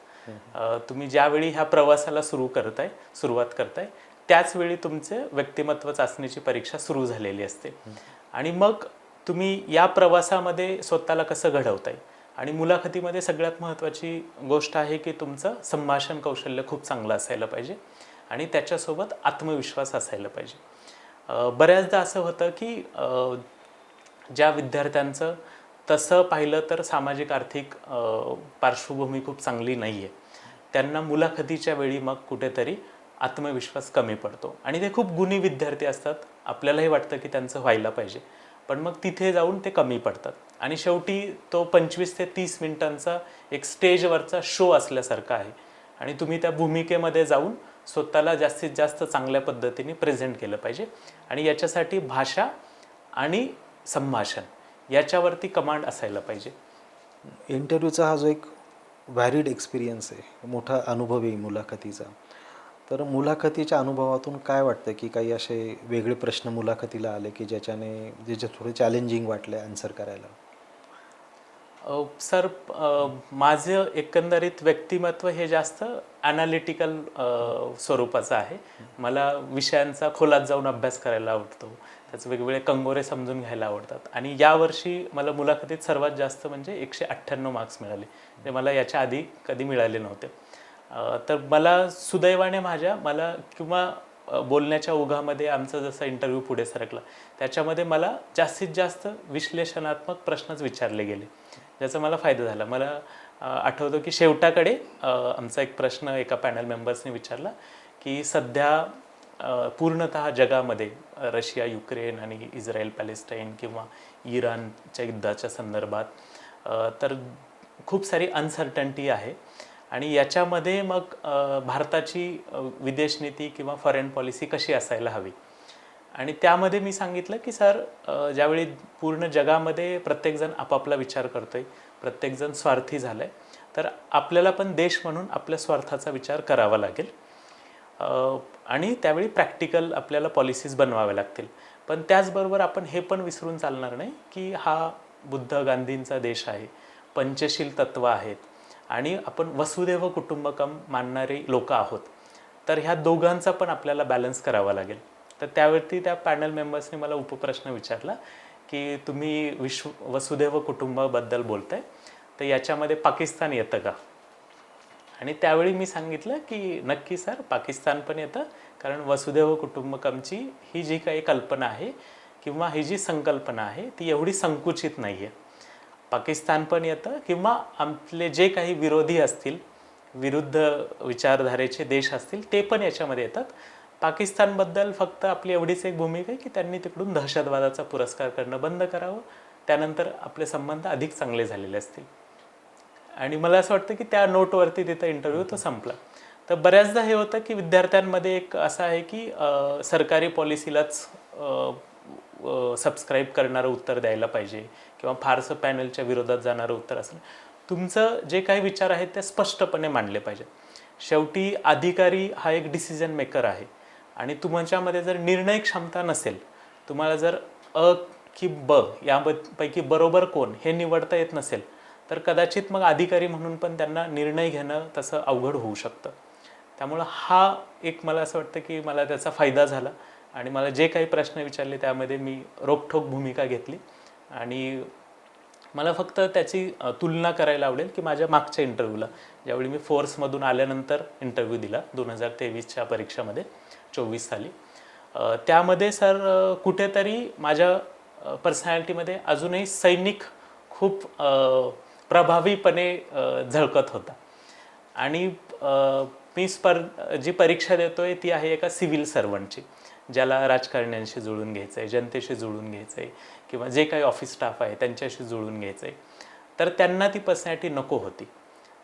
तुम्ही ज्यावेळी ह्या प्रवासाला सुरुवात करताय त्याच वेळी तुमचे व्यक्तिमत्व चाचणीची परीक्षा सुरू झालेली असते. आणि मग तुम्ही या प्रवासामध्ये स्वतःला कसं घडवताय आणि मुलाखतीमध्ये सगळ्यात महत्त्वाची गोष्ट आहे की तुमचं संभाषण कौशल्य खूप चांगलं असायला पाहिजे आणि त्याच्यासोबत आत्मविश्वास असायला पाहिजे. बऱ्याचदा असं होतं की ज्या विद्यार्थ्यांचं तसं पाहिलं तर सामाजिक आर्थिक पार्श्वभूमी खूप चांगली नाही आहे त्यांना मुलाखतीच्या वेळी मग कुठेतरी आत्मविश्वास कमी पडतो आणि ते खूप गुणी विद्यार्थी असतात. आपल्यालाही वाटतं की त्यांचं व्हायला पाहिजे पण मग तिथे जाऊन ते कमी पडतात आणि शेवटी तो 25 ते 30 मिनिटांचा एक स्टेजवरचा शो असल्यासारखा आहे आणि तुम्ही त्या भूमिकेमध्ये जाऊन स्वतःला जास्तीत जास्त चांगल्या पद्धतीने प्रेझेंट केलं पाहिजे आणि याच्यासाठी भाषा आणि संभाषण याच्यावरती कमांड असायला पाहिजे. इंटरव्ह्यूचा हा जो एक व्हॅरिड एक्सपिरियन्स आहे, मोठा अनुभव आहे मुलाखतीचा. तर मुलाखतीच्या अनुभवातून काय वाटतं की काही असे वेगळे प्रश्न मुलाखतीला आले की जे थोडे चॅलेंजिंग वाटले आन्सर करायला? सर माझं एकंदरीत व्यक्तिमत्व हे जास्त ॲनालिटिकल स्वरूपाचं आहे. मला विषयांचा खोलात जाऊन अभ्यास करायला आवडतो. त्याचे वेगवेगळे कंगोरे समजून घ्यायला आवडतात आणि यावर्षी मला मुलाखतीत सर्वात जास्त म्हणजे 198 मार्क्स मिळाले. जे मला याच्या आधी कधी मिळाले नव्हते. तर मला सुदैवाने मला किंवा बोलण्याच्या ओघामध्ये आमचा जसा इंटरव्ह्यू पुढे सरकला त्याच्यामध्ये मला जास्तीत जास्त विश्लेषणात्मक प्रश्नच विचारले गेले ज्याचा मला फायदा झाला. मला आठवतं की शेवटाकडे आमचा एक प्रश्न एका पॅनल मेंबर्सने विचारला की सध्या पूर्णतः जगामध्ये रशिया युक्रेन आणि इस्रायल पॅलेस्टाईन किंवा इराणच्या युद्धाच्या संदर्भात तर खूप सारी अनसर्टन्टी आहे आणि याच्यामध्ये मग भारताची विदेश नीती किंवा फॉरेन पॉलिसी कशी असायला हवी. आणि त्यामध्ये मी सांगितलं की सर, ज्यावेळी पूर्ण जगामध्ये प्रत्येकजण आपापला विचार करतोय, प्रत्येकजण स्वार्थी झालाय, तर आपल्याला पण देश म्हणून आपल्या स्वार्थाचा विचार करावा लागेल आणि त्यावेळी प्रॅक्टिकल आपल्याला पॉलिसीज बनवाव्या लागतील. पण त्याचबरोबर आपण हे पण विसरून चालणार नाही की हा बुद्ध गांधींचा देश आहे, पंचशील तत्व आहेत आणि आपण वसुधैव कुटुंबकम मानणारे लोक आहोत. तर ह्या दोघांचा पण आपल्याला बॅलन्स करावा लागेल. तर त्यावरती त्या पॅनल मेंबर्सने मला उपप्रश्न विचारला की तुम्ही वसुधैव कुटुंबाबद्दल बोलताय, तर याच्यामध्ये पाकिस्तान येतं का? आणि त्यावेळी मी सांगितलं की नक्की सर, पाकिस्तान पण येतं, कारण वसुधैव कुटुंबकमची ही जी काही कल्पना आहे किंवा ही जी संकल्पना आहे ती एवढी संकुचित नाही आहे. पाकिस्तान पण येतं किंवा आपले जे काही विरोधी असतील, विरुद्ध विचारधारेचे देश असतील, ते पण याच्यामध्ये येतात. पाकिस्तानबद्दल फक्त आपली एवढीच एक भूमिका आहे की त्यांनी तिकडून दहशतवादाचा पुरस्कार करणं बंद करावं, त्यानंतर आपले संबंध अधिक चांगले झालेले असतील. आणि मला असं वाटतं की त्या नोटवरती तिथं इंटरव्ह्यू तो संपला. तर बऱ्याचदा हे होतं की विद्यार्थ्यांमध्ये एक असं आहे की सरकारी पॉलिसीलाच सबस्क्राईब करणारं उत्तर द्यायला पाहिजे किंवा फारसं पॅनलच्या विरोधात जाणारं उत्तर असं. तुमचं जे काही विचार आहेत ते स्पष्टपणे मांडले पाहिजेत. शेवटी अधिकारी हा एक डिसिजन मेकर आहे आणि तुमच्यामध्ये जर निर्णय क्षमता नसेल, तुम्हाला जर अ की ब यापैकी बरोबर कोण हे निवडता येत नसेल, तर कदाचित मग अधिकारी म्हणून पण त्यांना निर्णय घेणं तसं अवघड होऊ शकतं. त्यामुळं हा एक मला असं वाटतं की मला त्याचा फायदा झाला आणि मला जे काही प्रश्न विचारले त्यामध्ये मी रोखठोक भूमिका घेतली. आणि मला फक्त त्याची तुलना करायला आवडेल की माझ्या मागच्या इंटरव्ह्यूला, ज्यावेळी मी फोर्समधून आल्यानंतर इंटरव्ह्यू दिला 2023च्या परीक्षामध्ये 24 साली, त्यामध्ये सर कुठेतरी माझ्या पर्सनॅलिटीमध्ये अजूनही सैनिक खूप प्रभावीपणे झळकत होता. आणि मी जी परीक्षा देतोय ती आहे एका सिव्हिल सर्वंटची, ज्याला राजकारण्यांशी जुळून घ्यायचं आहे, जनतेशी जुळून घ्यायचं आहे किंवा जे काही ऑफिस स्टाफ आहे त्यांच्याशी जुळून घ्यायचं आहे. तर त्यांना ती पर्सनॅलिटी नको होती.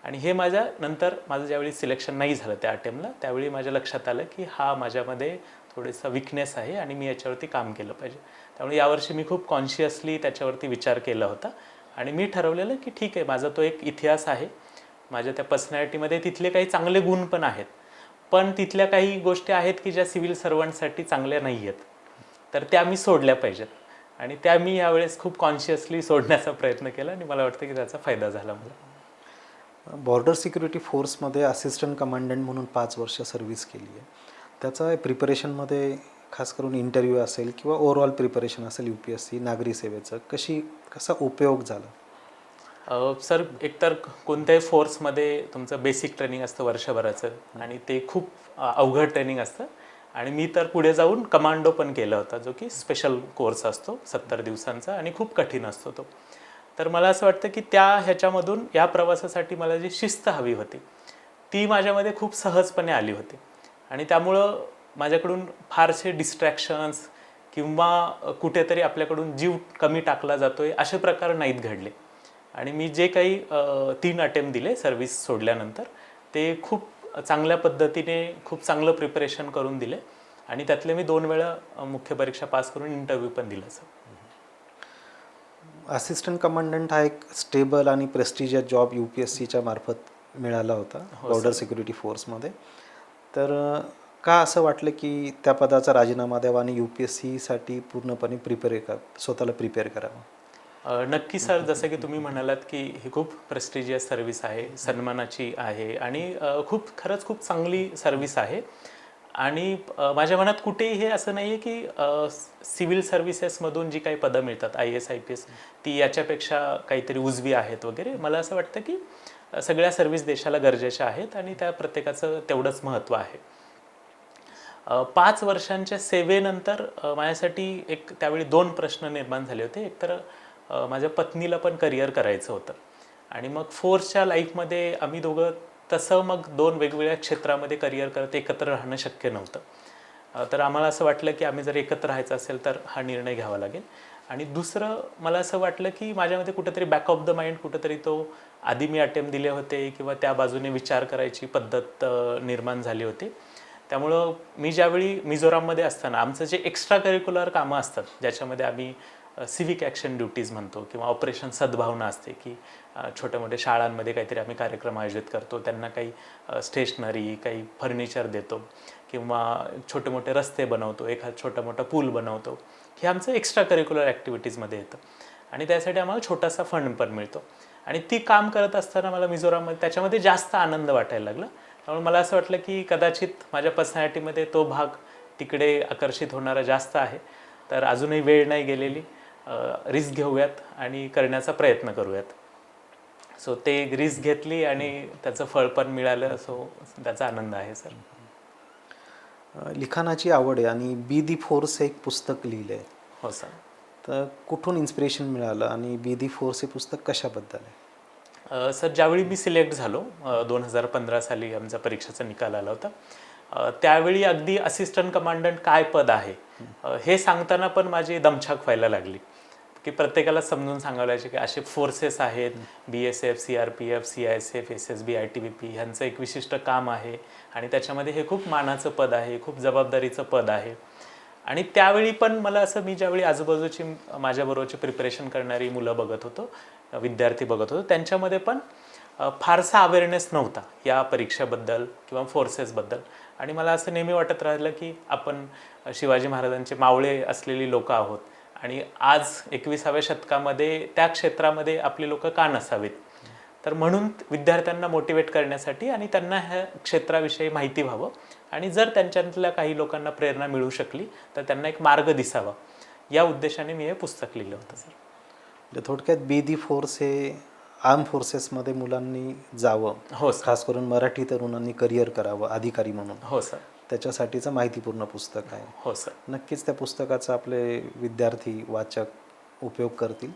आणि हे माझं ज्यावेळी सिलेक्शन नाही झालं त्या अटेम्प्टला, त्यावेळी माझ्या लक्षात आलं की हा माझ्यामध्ये थोडासा विकनेस आहे आणि मी याच्यावरती काम केलं पाहिजे. त्यामुळे यावर्षी मी खूप कॉन्शियसली त्याच्यावरती विचार केला होता आणि मी ठरवलेलं की ठीक आहे, माझा तो एक इतिहास आहे, माझ्या त्या पर्सनॅलिटीमध्ये तिथले काही चांगले गुण पण आहेत, पण तिथल्या काही गोष्टी आहेत की ज्या सिव्हिल सर्वंटसाठी चांगल्या नाही आहेत, तर त्या मी सोडल्या पाहिजेत. आणि त्या मी यावेळेस खूप कॉन्शियसली सोडण्याचा प्रयत्न केला आणि मला वाटतं की त्याचा फायदा झाला मला. बॉर्डर सिक्युरिटी फोर्समध्ये असिस्टंट कमांडंट म्हणून 5 वर्ष सर्व्हिस केली आहे. त्याचा प्रिपरेशनमध्ये खास करून इंटरव्ह्यू असेल किंवा ओव्हरऑल प्रिपरेशन असेल UPSC नागरी सेवेचं कसा उपयोग झाला? सर, एकतर कोणत्याही फोर्समध्ये तुमचं बेसिक ट्रेनिंग असतं वर्षभराचं आणि ते खूप अवघड ट्रेनिंग असतं. आणि मी तर पुढे जाऊन कमांडो पण केला होता, जो की स्पेशल कोर्स असतो 70 दिवसांचा आणि खूप कठीण असतो तो. तर मला असं वाटतं की ह्याच्यामधून या प्रवासासाठी मला जी शिस्त हवी होती ती माझ्यामध्ये खूप सहजपणे आली होती. आणि त्यामुळं माझ्याकडून फारसे डिस्ट्रॅक्शन्स किंवा कुठेतरी आपल्याकडून जीव कमी टाकला जातोय असे प्रकार नाहीत घडले. आणि मी जे काही 3 अटेम्प्ट दिले सर्व्हिस सोडल्यानंतर, ते खूप चांगल्या पद्धतीने खूप चांगलं प्रिपरेशन करून दिले आणि त्यातले मी 2 वेळा मुख्य परीक्षा पास करून इंटरव्ह्यू पण दिला सर. असिस्टंट कमांडंट हा एक स्टेबल आणि प्रेस्टिजियस जॉब UPSCच्या मार्फत मिळाला होता बॉर्डर सिक्युरिटी फोर्समध्ये. तर का असं वाटलं की त्या पदाचा राजीनामा द्यावा आणि UPSCसाठी पूर्णपणे स्वतःला प्रिपेअर करावं? नक्की सर, जसं की तुम्ही म्हणालात की ही खूप प्रेस्टिजियस सर्व्हिस आहे, सन्मानाची आहे आणि खरंच खूप चांगली सर्व्हिस आहे. आणि माझ्या मनात कुठेही हे असं नाही आहे की सिव्हिल सर्व्हिसेसमधून जी काही पदं मिळतात IAS IPS ती याच्यापेक्षा काहीतरी उजवी आहेत वगैरे. मला असं वाटतं की सगळ्या सर्व्हिस देशाला गरजेच्या आहेत आणि त्या प्रत्येकाचं तेवढंच महत्त्व आहे. 5 वर्षांच्या सेवेनंतर माझ्यासाठी एक त्यावेळी 2 प्रश्न निर्माण झाले होते. एकतर माझ्या पत्नीला पण करिअर करायचं होतं आणि मग फोर्सच्या लाईफमध्ये आम्ही दोघं तसं मग दोन वेगवेगळ्या क्षेत्रामध्ये करिअर करत एकत्र राहणं शक्य नव्हतं. तर आम्हाला असं वाटलं की आम्ही जर एकत्र राहायचं असेल तर हा निर्णय घ्यावा लागेल. आणि दुसरं मला असं वाटलं की माझ्यामध्ये कुठेतरी बॅक ऑफ द माइंड कुठेतरी तो आधी मी अटेम्प्ट दिले होते किंवा त्या बाजूने विचार करायची पद्धत निर्माण झाली होती. त्यामुळं मी ज्यावेळी मिझोराममध्ये असताना आमचं जे एक्स्ट्रा करिक्युलर कामं असतात ज्याच्यामध्ये आम्ही सिव्हिक ॲक्शन ड्युटीज म्हणतो किंवा ऑपरेशन सद्भावना असते की छोट्या मोठ्या शाळांमध्ये काहीतरी आम्ही कार्यक्रम आयोजित करतो, त्यांना काही स्टेशनरी काही फर्निचर देतो किंवा छोटे मोठे रस्ते बनवतो, एखादा छोटा मोठा पूल बनवतो, हे आमचं एक्स्ट्रा करिक्युलर ॲक्टिव्हिटीजमध्ये येतं आणि त्यासाठी आम्हाला छोटासा फंड पण मिळतो. आणि ती काम करत असताना मला मिझोराममध्ये त्याच्यामध्ये जास्त आनंद वाटायला लागला. त्यामुळे मला असं वाटलं की कदाचित माझ्या पर्सनॅलिटीमध्ये तो भाग तिकडे आकर्षित होणारा जास्त आहे. तर अजूनही वेळ नाही गेलेली, रिस्क घेऊयात आणि करण्याचा प्रयत्न करूयात. सो ते रिस्क घेतली आणि त्याचं फळ पण मिळालं, सो त्याचा आनंद आहे सर. लिखाणाची आवड आहे आणि बी दी फोर्स हे एक पुस्तक लिहिलं आहे. हो सर. तर कुठून इन्स्पिरेशन मिळालं आणि बी दी फोर्स हे पुस्तक कशाबद्दल आहे? सर ज्यावेळी मी सिलेक्ट झालो 2015 साली आमचा परीक्षेचा निकाल आला होता, त्यावेळी अगदी असिस्टंट कमांडंट काय पद आहे हे सांगताना पण माझी दमछाक व्हायला लागली की प्रत्येकाला समजून सांगावं लागायचे की असे फोर्सेस आहेत, BSF, CRPF, CISF, SSB, ITBP ह्यांचं एक विशिष्ट काम आहे आणि त्याच्यामध्ये हे खूप मानाचं पद आहे, खूप जबाबदारीचं पद आहे. आणि त्यावेळी पण मला असं, मी ज्यावेळी आजूबाजूची माझ्याबरोबरची प्रिपरेशन करणारी मुलं बघत होतो, विद्यार्थी बघत होतो, त्यांच्यामध्ये पण फारसा अवेअरनेस नव्हता या परीक्षेबद्दल किंवा फोर्सेसबद्दल. आणि मला असं नेहमी वाटत राहिलं की आपण शिवाजी महाराजांचे मावळे असलेली लोकं आहोत आणि आज 21व्या शतकामध्ये त्या क्षेत्रामध्ये आपली लोकं का नसावीत. तर म्हणून विद्यार्थ्यांना मोटिवेट करण्यासाठी आणि त्यांना ह्या क्षेत्राविषयी माहिती व्हावं आणि जर त्यांच्यातल्या काही लोकांना प्रेरणा मिळू शकली तर त्यांना एक मार्ग दिसावा, या उद्देशाने मी हे पुस्तक लिहिलं होतं सर. म्हणजे थोडक्यात बी दी फोर्स हे आर्म फोर्सेसमध्ये मुलांनी जावं, हो सर. खास करून मराठी तरुणांनी करिअर करावं अधिकारी म्हणून, हो सर. त्याच्यासाठीचं माहितीपूर्ण पुस्तक आहे. हो सर. नक्कीच त्या पुस्तकाचा आपले विद्यार्थी वाचक उपयोग करतील.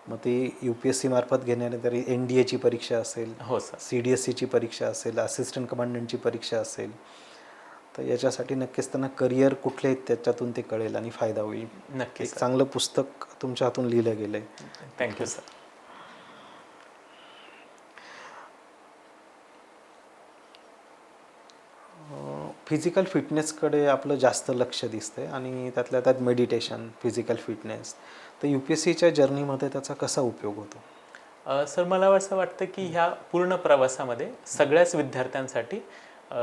मग ती UPSC मार्फत घेणारे तरी NDAची परीक्षा असेल, हो सर. CDSCची परीक्षा असेल, असिस्टंट कमांडंटची परीक्षा असेल, तर याच्यासाठी नक्कीच त्यांना करिअर कुठले आहेत त्याच्यातून ते कळेल आणि फायदा होईल. नक्की एक सर. चांगलं पुस्तक तुमच्या हातून लिहिलं गेलं आहे. Thank you sir. फिजिकल फिटनेसकडे आपलं जास्त लक्ष दिसतंय आणि त्यातल्या त्यात मेडिटेशन, फिजिकल फिटनेस, तर UPSCच्या जर्नीमध्ये त्याचा कसा उपयोग होतो? सर मला असं वाटतं की ह्या पूर्ण प्रवासामध्ये सगळ्याच विद्यार्थ्यांसाठी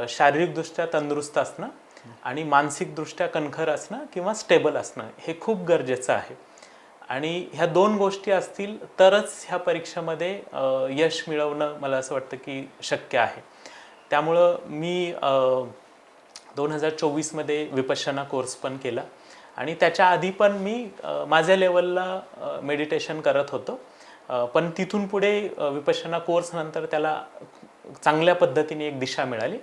शारीरिकदृष्ट्या तंदुरुस्त असणं आणि मानसिकदृष्ट्या कणखर असणं किंवा स्टेबल असणं हे खूप गरजेचं आहे. आणि ह्या दोन गोष्टी असतील तरच ह्या परीक्षेमध्ये यश मिळवणं मला असं वाटतं की शक्य आहे. त्यामुळं मी 2024मध्ये विपश्यना कोर्स पण केला आणि त्याच्या आधी पण मी माझ्या लेवलला मेडिटेशन करत होतो. पण तिथून पुढे विपश्यना कोर्स नंतर त्याला चांगल्या पद्धतीने एक दिशा मिळाली.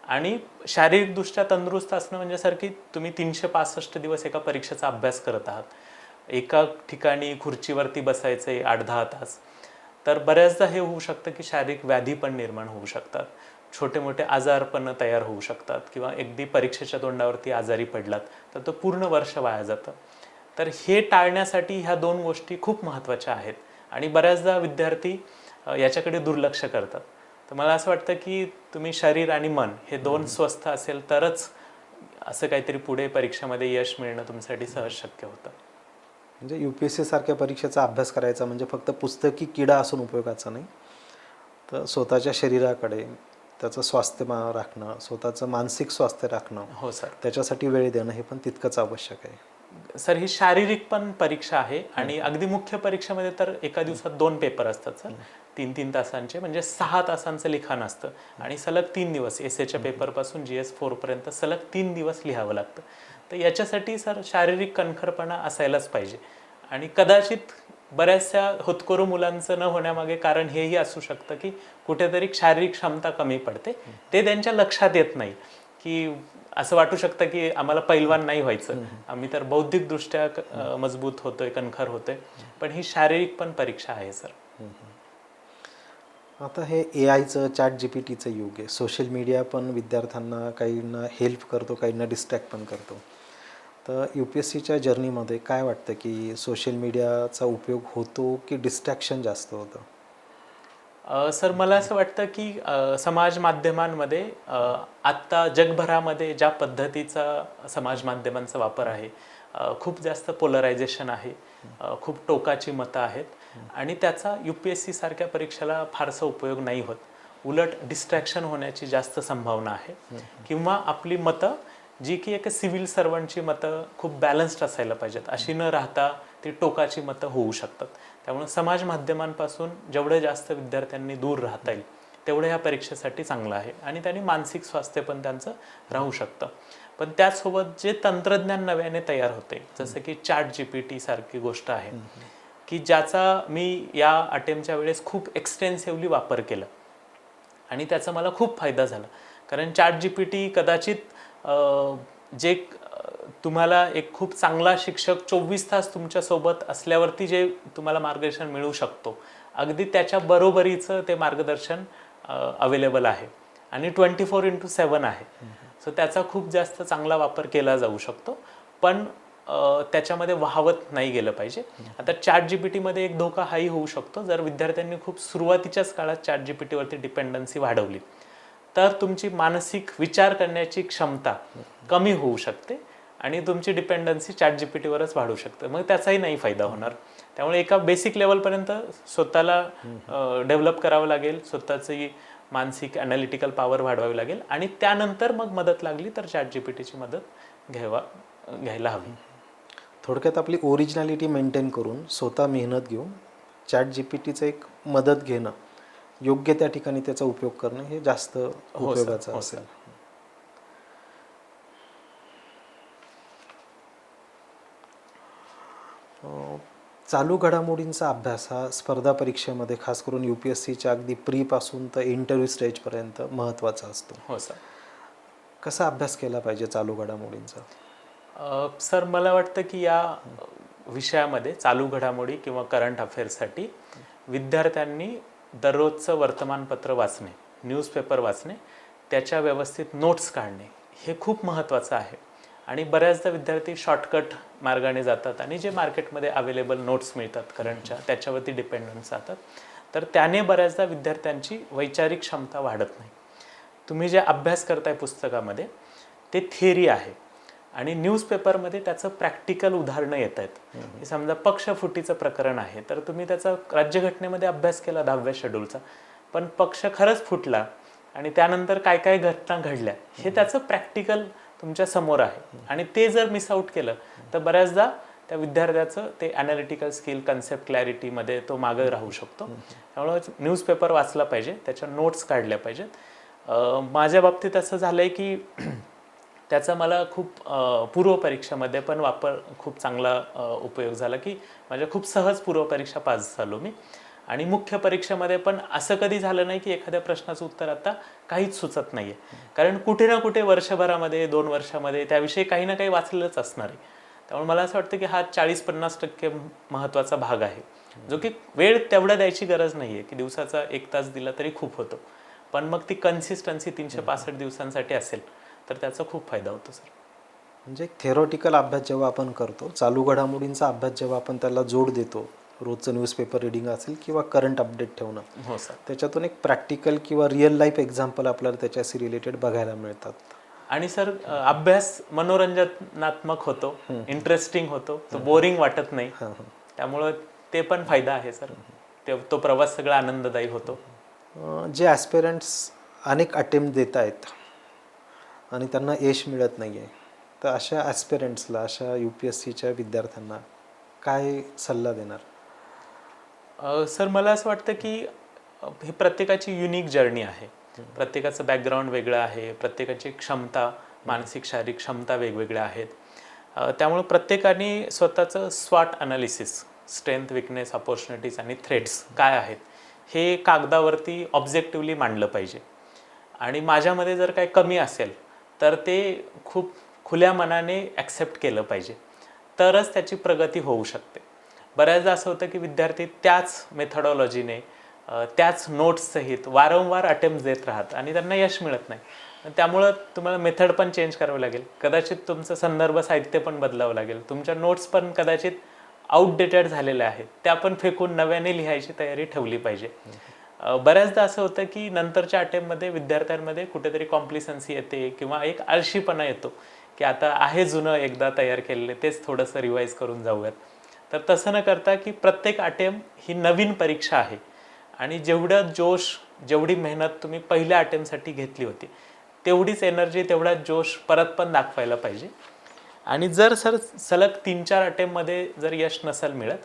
आणि शारीरिकदृष्ट्या तंदुरुस्त असणं म्हणजे सर की तुम्ही 365 दिवस एका परीक्षेचा अभ्यास करत आहात, एका ठिकाणी खुर्चीवरती बसायचं आहे 8-10 तास, तर बऱ्याचदा हे होऊ शकतं की शारीरिक व्याधी पण निर्माण होऊ शकतात, छोटे मोठे आजारपण तयार होऊ शकतात किंवा अगदी परीक्षेच्या तोंडावरती आजारी पडलात तर तो पूर्ण वर्ष वाया जातं. तर हे टाळण्यासाठी ह्या दोन गोष्टी खूप महत्त्वाच्या आहेत आणि बऱ्याचदा विद्यार्थी याच्याकडे दुर्लक्ष करतात. तर मला असं वाटतं की तुम्ही शरीर आणि मन हे दोन स्वस्थ असेल तरच असं काहीतरी पुढे परीक्षेमध्ये यश मिळणं तुमच्यासाठी सहज शक्य होतं. म्हणजे UPSC सारख्या परीक्षेचा अभ्यास करायचा म्हणजे फक्त पुस्तकी किडा असून उपयोगाचा नाही, तर स्वतःच्या शरीराकडे त्याचं स्वास्थ्य राखणं, स्वतःचं मानसिक स्वास्थ्य राखणं, हो सर. त्याच्यासाठी वेळ देणं हे पण तितकंच आवश्यक आहे. सर ही शारीरिक पण परीक्षा आहे आणि अगदी मुख्य परीक्षेमध्ये तर एका दिवसात 2 पेपर असतात सर, 3-3 तासांचे, म्हणजे 6 तासांचं लिखाण असतं आणि सलग 3 दिवस एसएच्या पेपरपासून GS4 पर्यंत सलग 3 दिवस लिहावं लागतं. तर याच्यासाठी सर शारीरिक कणखरपणा असायलाच पाहिजे. आणि कदाचित बऱ्याचशा होतकरू मुलांचं न होण्यामागे कारण हेही असू शकतं की कुठेतरी शारीरिक क्षमता कमी पडते, ते त्यांच्या लक्षात येत नाही. की असं वाटू शकतं की आम्हाला पैलवान नाही व्हायचं, आम्ही तर बौद्धिकदृष्ट्या मजबूत होतोय, कणखर होतोय, पण ही शारीरिक पण परीक्षा आहे सर. आता हे AI चं ChatGPTचं युग आहे. सोशल मीडिया पण विद्यार्थ्यांना काहींना हेल्प करतो, काहींना डिस्ट्रॅक्ट पण करतो. तर UPSCच्या जर्नीमध्ये काय वाटतं की सोशल मीडियाचा उपयोग होतो की डिस्ट्रॅक्शन जास्त होतं? सर मला असं वाटतं की समाज माध्यमांमध्ये आत्ता जगभरामध्ये ज्या पद्धतीचा समाज माध्यमांचा वापर आहे, खूप जास्त पोलरायझेशन आहे, खूप टोकाची मतं आहेत आणि त्याचा UPSC सारख्या परीक्षेला फारसा उपयोग नाही होत. उलट डिस्ट्रॅक्शन होण्याची जास्त संभावना आहे किंवा आपली मतं जी की एक सिव्हिल सर्वंटची मतं खूप बॅलन्स्ड असायला पाहिजेत अशी न राहता ती टोकाची मतं होऊ शकतात. त्यामुळे समाज माध्यमांपासून जेवढं जास्त विद्यार्थ्यांनी दूर राहता येईल तेवढं ह्या परीक्षेसाठी चांगलं आहे आणि त्यांनी मानसिक स्वास्थ्य पण त्यांचं राहू शकतं. पण त्याचसोबत जे तंत्रज्ञान नव्याने तयार होते जसं की ChatGPT सारखी गोष्ट आहे की ज्याचा मी या अटेम्प्टच्या वेळेस खूप एक्सटेन्सिव्हली वापर केला आणि त्याचा मला खूप फायदा झाला. कारण ChatGPT कदाचित जे तुम्हाला एक खूप चांगला शिक्षक 24 तास तुमच्यासोबत असल्यावरती जे तुम्हाला मार्गदर्शन मिळू शकतो, अगदी त्याच्या बरोबरीचं ते मार्गदर्शन अवेलेबल आहे आणि 24/7 आहे. सो त्याचा खूप जास्त चांगला वापर केला जाऊ शकतो, पण त्याच्यामध्ये वाहवत नाही गेलं पाहिजे. आता ChatGPTमध्ये एक धोका हाही होऊ शकतो, जर विद्यार्थ्यांनी खूप सुरुवातीच्याच काळात ChatGPTवरती डिपेंडन्सी वाढवली तर तुमची मानसिक विचार करण्याची क्षमता कमी होऊ शकते आणि तुमची डिपेंडन्सी ChatGPTवरच वाढू शकते. मग त्याचाही नाही फायदा होणार. त्यामुळे एका बेसिक लेवलपर्यंत स्वतःला डेव्हलप करावं लागेल, स्वतःची मानसिक ॲनालिटिकल पॉवर वाढवावी लागेल आणि त्यानंतर मग मदत लागली तर ChatGPTची मदत घ्यायला हवी. थोडक्यात आपली ओरिजिनॅलिटी मेंटेन करून स्वतः मेहनत घेऊन ChatGPTचं एक मदत घेणं, योग्य त्या ठिकाणी त्याचा उपयोग करणं हे जास्त उपयोगाचं हो असेल. सर. चालू घडामोडींचा अभ्यास हा स्पर्धा परीक्षेमध्ये खास करून UPSCच्या अगदी प्रीपासून तर इंटरव्ह्यू स्टेजपर्यंत महत्त्वाचा असतो. हो सर. कसा अभ्यास केला पाहिजे चालू घडामोडींचा? सर मला वाटतं की या विषयामध्ये चालू घडामोडी किंवा करंट अफेअर्ससाठी विद्यार्थ्यांनी दररोजचं वर्तमानपत्र वाचणे, न्यूजपेपर वाचणे, त्याच्या व्यवस्थित नोट्स काढणे हे खूप महत्त्वाचं आहे. आणि बऱ्याचदा विद्यार्थी शॉर्टकट मार्गाने जातात आणि जे मार्केटमध्ये अवेलेबल नोट्स मिळतात करंटच्या त्याच्यावरती डिपेंडन्स जातात. तर त्याने बऱ्याचदा विद्यार्थ्यांची वैचारिक क्षमता वाढत नाही. तुम्ही जे अभ्यास करताय पुस्तकामध्ये ते थिअरी आहे आणि न्यूजपेपरमध्ये त्याचं प्रॅक्टिकल उदाहरणं येत आहेत. समजा पक्षफुटीचं प्रकरण आहे तर तुम्ही त्याचा राज्यघटनेमध्ये अभ्यास केला 10व्या शेड्यूलचा, पण पक्ष खरंच फुटला आणि त्यानंतर काय काय घटना घडल्या हे त्याचं प्रॅक्टिकल तुमच्या समोर आहे आणि ते जर मिस आऊट केलं तर बऱ्याचदा त्या विद्यार्थ्याचं ते ॲनालिटिकल स्किल, कन्सेप्ट क्लॅरिटीमध्ये तो मागं राहू शकतो. त्यामुळे न्यूजपेपर वाचला पाहिजे, त्याच्या नोट्स काढल्या पाहिजेत. माझ्या बाबतीत असं झालं आहे की त्याचा मला खूप पूर्वपरीक्षामध्ये पण खूप चांगला उपयोग झाला की माझ्या खूप सहज पूर्वपरीक्षा पास झालो मी. आणि मुख्य परीक्षेमध्ये पण असं कधी झालं नाही की एखाद्या प्रश्नाचं उत्तर आता काहीच सुचत नाही आहे. कारण कुठे ना कुठे वर्षभरामध्ये 2 वर्षामध्ये त्याविषयी काही ना काही वाचलेलंच असणार आहे. त्यामुळे मला असं वाटतं की हा 40-50% महत्त्वाचा भाग आहे, जो की वेळ तेवढा द्यायची गरज नाही आहे की दिवसाचा 1 तास दिला तरी खूप होतो. पण मग ती कन्सिस्टन्सी 365 दिवसांसाठी असेल तर त्याचा खूप फायदा होतो सर. म्हणजे थेरॉटिकल अभ्यास जेव्हा आपण करतो, चालू घडामोडींचा अभ्यास जेव्हा आपण त्याला जोड देतो, रोजचं न्यूजपेपर रिडिंग असेल किंवा करंट अपडेट ठेवणं, हो सर. त्याच्यातून एक प्रॅक्टिकल किंवा रिअल लाईफ एक्झाम्पल आपल्याला त्याच्याशी रिलेटेड बघायला मिळतात. आणि सर अभ्यास मनोरंजनात्मक होतो, इंटरेस्टिंग होतो, तो बोरिंग वाटत नाही. त्यामुळं ते पण फायदा आहे सर. तो प्रवास सगळा आनंददायी होतो. जे ॲस्पिरंट्स अनेक अटेम्प्ट देत आहेत आणि त्यांना यश मिळत नाही आहे, तर अशा ॲस्पिरंट्सला, अशा UPSCच्या विद्यार्थ्यांना काय सल्ला देणार? सर मला असं वाटतं की ही प्रत्येकाची युनिक जर्नी आहे. प्रत्येकाचं बॅकग्राऊंड वेगळं आहे, प्रत्येकाची क्षमता, मानसिक शारीरिक क्षमता वेगवेगळ्या आहेत. त्यामुळे प्रत्येकाने स्वतःचं स्वॉट अनालिसिस, स्ट्रेंथ, विकनेस, अपॉर्च्युनिटीज आणि थ्रेट्स काय आहेत हे कागदावरती ऑब्जेक्टिव्हली मांडलं पाहिजे. आणि माझ्यामध्ये जर काही कमी असेल तर ते खूप खुल्या मनाने ॲक्सेप्ट केलं पाहिजे, तरच त्याची प्रगती होऊ शकते. बऱ्याचदा असं होतं की विद्यार्थी त्याच मेथडॉलॉजीने त्याच नोट्ससहित वारंवार अटेम्प्ट देत राहत आणि त्यांना यश मिळत नाही. त्यामुळं तुम्हाला मेथड पण चेंज करावं लागेल, कदाचित तुमचं संदर्भ साहित्य पण बदलावं लागेल, तुमच्या नोट्स पण कदाचित आउटडेटेड झालेल्या आहेत, त्या पण फेकून नव्याने लिहायची तयारी ठेवली पाहिजे. बऱ्याचदा असं होतं की नंतरच्या अटेम्प्टमध्ये विद्यार्थ्यांमध्ये कुठेतरी कॉम्प्लिसन्सी येते किंवा एक आळशीपणा येतो की आता आहे जुनं एकदा तयार केलेलं, तेच थोडंसं रिवाईज करून जाऊयात. तर तसं न करता की प्रत्येक अटेम्प्ट ही नवीन परीक्षा आहे आणि जेवढा जोश, जेवढी मेहनत तुम्ही पहिल्या अटेम्प्टसाठी घेतली होती, तेवढीच एनर्जी, तेवढा जोश परत पण दाखवायला पाहिजे. आणि जर सलग 3-4 अटेम्प्टमध्ये जर यश नसेल मिळत,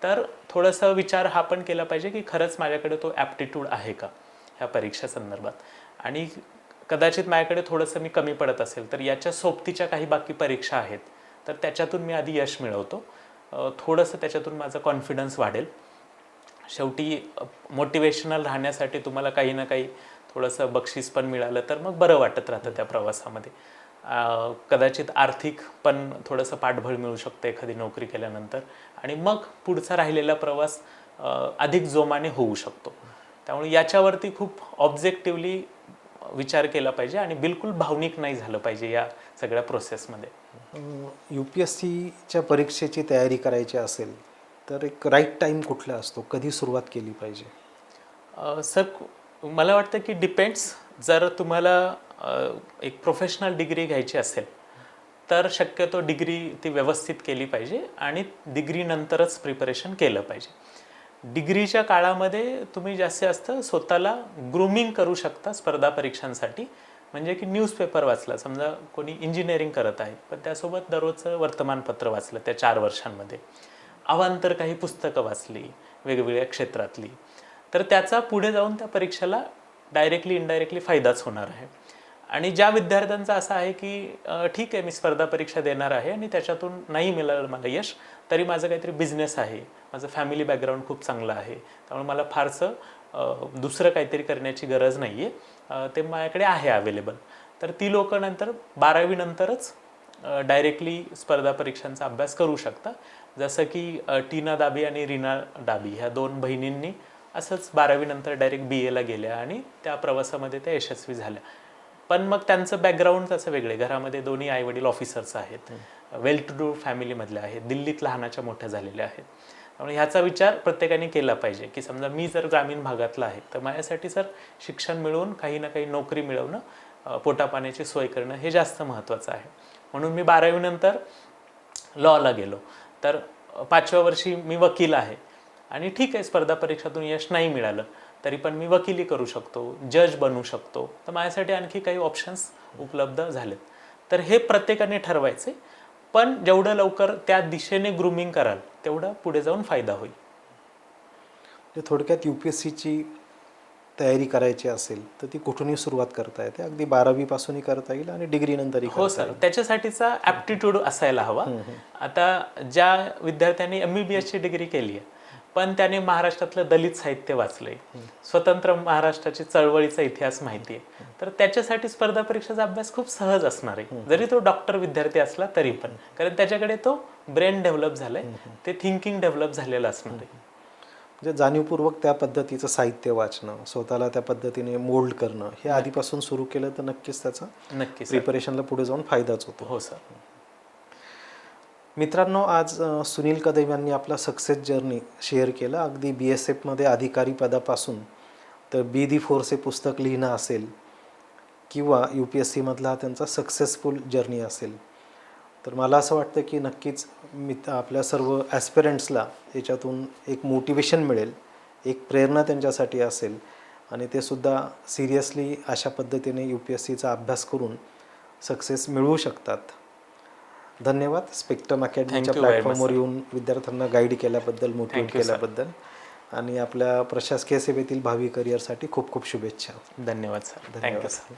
तर थोडंसं विचार हा पण केला पाहिजे की खरंच माझ्याकडे तो ॲप्टिट्यूड आहे का ह्या परीक्षेसंदर्भात, आणि कदाचित माझ्याकडे थोडंसं मी कमी पडत असेल तर याच्या सोबतीच्या काही बाकी परीक्षा आहेत, तर त्याच्यातून मी आधी यश मिळवतो, थोडंसं त्याच्यातून माझा कॉन्फिडन्स वाढेल. शेवटी मोटिवेशनल राहण्यासाठी तुम्हाला काही ना काही थोडंसं बक्षीस पण मिळालं तर मग बरं वाटत राहतं त्या प्रवासामध्ये. कदाचित आर्थिक पण थोडंसं पाठबळ मिळू शकतं एखादी नोकरी केल्यानंतर, आणि मग पुढचा राहिलेला प्रवास अधिक जोमाने होऊ शकतो. त्यामुळे याच्यावरती खूप ऑब्जेक्टिव्हली विचार केला पाहिजे आणि बिलकुल भावनिक नाही झालं पाहिजे या सगळ्या प्रोसेसमध्ये. UPSCच्या परीक्षेची तयारी करायची असेल तर एक राईट टाईम कुठला असतो, कधी सुरुवात केली पाहिजे? सर, मला वाटतं की डिपेंड्स. जर तुम्हाला एक प्रोफेशनल डिग्री घ्यायची असेल तर शक्यतो डिग्री ती व्यवस्थित केली पाहिजे आणि डिग्रीनंतरच प्रिपरेशन केलं पाहिजे. डिग्रीच्या काळामध्ये तुम्ही जास्तीत जास्त स्वतःला ग्रूमिंग करू शकता स्पर्धा परीक्षांसाठी. म्हणजे की न्यूजपेपर वाचला, समजा कोणी इंजिनिअरिंग करत आहे पण त्यासोबत दररोजचं वर्तमानपत्र वाचलं त्या 4 वर्षांमध्ये, अवांतर काही पुस्तकं वाचली वेगवेगळ्या क्षेत्रातली, तर त्याचा पुढे जाऊन त्या परीक्षेला डायरेक्टली इनडायरेक्टली फायदाच होणार आहे. आणि ज्या विद्यार्थ्यांचा असा आहे की ठीक आहे मी स्पर्धा परीक्षा देणार आहे आणि त्याच्यातून नाही मिळालं मला यश, तरी माझं काहीतरी बिझनेस आहे, माझं फॅमिली बॅकग्राऊंड खूप चांगलं आहे, त्यामुळे मला फारसं दुसरं काहीतरी करण्याची गरज नाही आहे, ते माझ्याकडे आहे अवेलेबल, तर ती लोक नंतर 12वी नंतरच डायरेक्टली स्पर्धा परीक्षांचा अभ्यास करू शकता. जसं की टीना दाबी आणि रीना दाबी ह्या 2 बहिणींनी असंच 12वी नंतर डायरेक्ट BAला गेल्या आणि त्या प्रवासामध्ये त्या यशस्वी झाल्या. पण मग त्यांचं बॅकग्राऊंड तसं वेगळे, घरामध्ये दोन्ही आईवडील ऑफिसर्स आहेत, वेल टू डू फॅमिलीमधले आहेत, दिल्लीत लहानाच्या मोठ्या झालेल्या आहेत. त्यामुळे ह्याचा विचार प्रत्येकाने केला पाहिजे की समजा मी जर ग्रामीण भागातला आहे तर माझ्यासाठी सर शिक्षण मिळवून काही ना काही नोकरी मिळवणं, पोटापाण्याची सोय करणं हे जास्त महत्त्वाचं आहे. म्हणून मी 12वी नंतर लॉला गेलो, तर 5व्या वर्षी मी वकील आहे आणि ठीक आहे स्पर्धा परीक्षातून यश नाही मिळालं तरी पण मी वकिली करू शकतो, जज बनू शकतो, तर माझ्यासाठी आणखी काही ऑप्शन्स उपलब्ध झालेत. तर हे प्रत्येकाने ठरवायचे, पण जेवढं लवकर त्या दिशेने ग्रूमिंग कराल तेवढा पुढे जाऊन फायदा होईल. थोडक्यात UPSCची तयारी करायची असेल तर ती कुठूनही सुरुवात करता येते, अगदी 12वी पासूनही करता येईल आणि डिग्री नंतरही हो सर, त्याच्यासाठीचा ॲप्टिट्यूड असायला हवा. आता ज्या विद्यार्थ्यांनी MBBSची डिग्री केली आहे पण त्याने महाराष्ट्रातलं दलित साहित्य वाचलंय, स्वतंत्र महाराष्ट्राची चळवळीचा इतिहास माहिती आहे, तर त्याच्यासाठी स्पर्धा परीक्षेचा अभ्यास खूप सहज असणार आहे, जरी तो डॉक्टर विद्यार्थी असला तरी पण, कारण त्याच्याकडे तो ब्रेन डेव्हलप झालाय, ते थिंकिंग डेव्हलप झालेलं असणार आहे. म्हणजे जाणीवपूर्वक त्या पद्धतीचं साहित्य वाचणं, स्वतःला त्या पद्धतीने मोल्ड करणं हे आधीपासून सुरू केलं तर नक्कीच त्याचा प्रिपरेशनला पुढे जाऊन फायदाच होतो. हो सर. मित्रांनो, आज सुनील कदम यांनी आपला सक्सेस जर्नी शेअर केला. अगदी BSFमध्ये अधिकारी पदापासून तर बी दी फोर्स हे पुस्तक लिहिणं असेल किंवा UPSCमधला त्यांचा सक्सेसफुल जर्नी असेल, तर मला असं वाटतं की नक्कीच आपल्या सर्व ॲस्पिरंट्सला याच्यातून एक मोटिवेशन मिळेल, एक प्रेरणा त्यांच्यासाठी असेल आणि ते सुद्धा सिरियसली अशा पद्धतीने UPSCचा अभ्यास करून सक्सेस मिळवू शकतात. धन्यवाद. स्पेक्ट्रम अकॅडमीच्या प्लॅटफॉर्मवर येऊन विद्यार्थ्यांना गाईड केल्याबद्दल, मोटिवेट केल्याबद्दल आणि आपल्या प्रशासकीय सेवेतील भावी करिअरसाठी खूप खूप शुभेच्छा. धन्यवाद सर. Thank you sir.